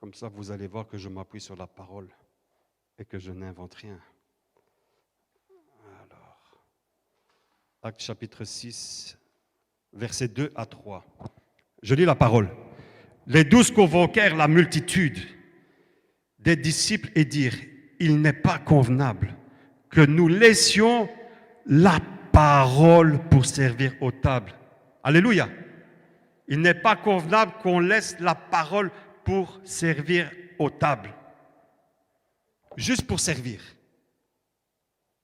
Comme ça, vous allez voir que je m'appuie sur la parole et que je n'invente rien. Alors, Actes chapitre 6, versets 2 à 3. Je lis la parole. Les 12 convoquèrent la multitude des disciples et dirent, il n'est pas convenable que nous laissions la parole pour servir aux tables. Alléluia. Il n'est pas convenable qu'on laisse la parole pour servir aux tables. Juste pour servir.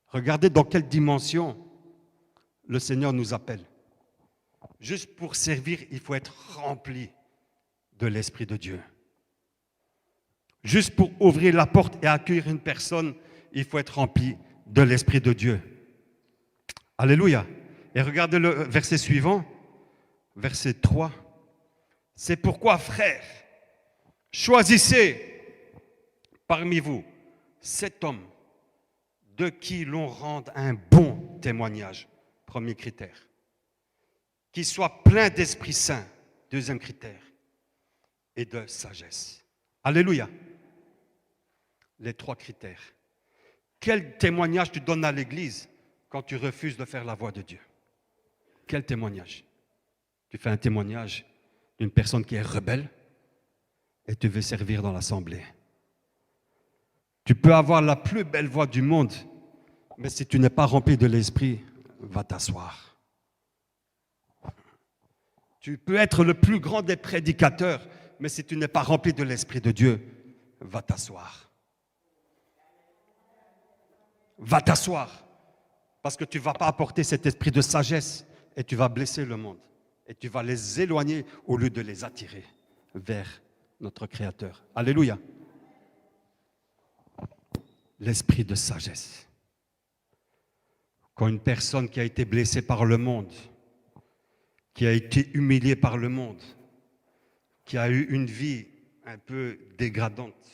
Regardez dans quelle dimension le Seigneur nous appelle. Juste pour servir, il faut être rempli de l'Esprit de Dieu. Juste pour ouvrir la porte et accueillir une personne, il faut être rempli de l'Esprit de Dieu. Alléluia. Et regardez le verset suivant, verset 3. C'est pourquoi, frères, choisissez parmi vous 7 hommes de qui l'on rende un bon témoignage. Premier critère. Qui soit plein d'Esprit Saint. Deuxième critère. Et de sagesse. Alléluia. Les 3 critères. Quel témoignage tu donnes à l'Église quand tu refuses de faire la voie de Dieu? Quel témoignage? Tu fais un témoignage d'une personne qui est rebelle et tu veux servir dans l'assemblée. Tu peux avoir la plus belle voix du monde, mais si tu n'es pas rempli de l'Esprit, va t'asseoir. Tu peux être le plus grand des prédicateurs, mais si tu n'es pas rempli de l'Esprit de Dieu, va t'asseoir. Va t'asseoir, parce que tu ne vas pas apporter cet esprit de sagesse et tu vas blesser le monde. Et tu vas les éloigner au lieu de les attirer vers notre Créateur. Alléluia. L'esprit de sagesse. Quand une personne qui a été blessée par le monde, qui a été humiliée par le monde, qui a eu une vie un peu dégradante,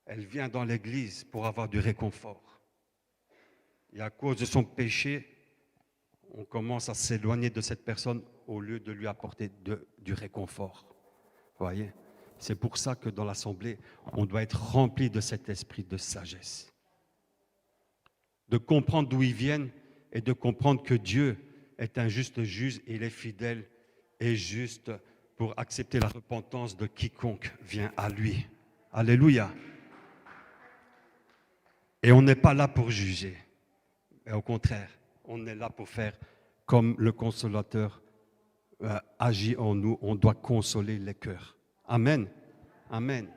elle vient dans l'église pour avoir du réconfort. Et à cause de son péché, on commence à s'éloigner de cette personne au lieu de lui apporter du réconfort. Vous voyez? C'est pour ça que dans l'assemblée, on doit être rempli de cet esprit de sagesse. De comprendre d'où ils viennent et de comprendre que Dieu est un juste juge et il est fidèle et juste pour accepter la repentance de quiconque vient à lui. Alléluia. Et on n'est pas là pour juger. Et au contraire, on est là pour faire comme le consolateur agit en nous. On doit consoler les cœurs. Amen. Amen.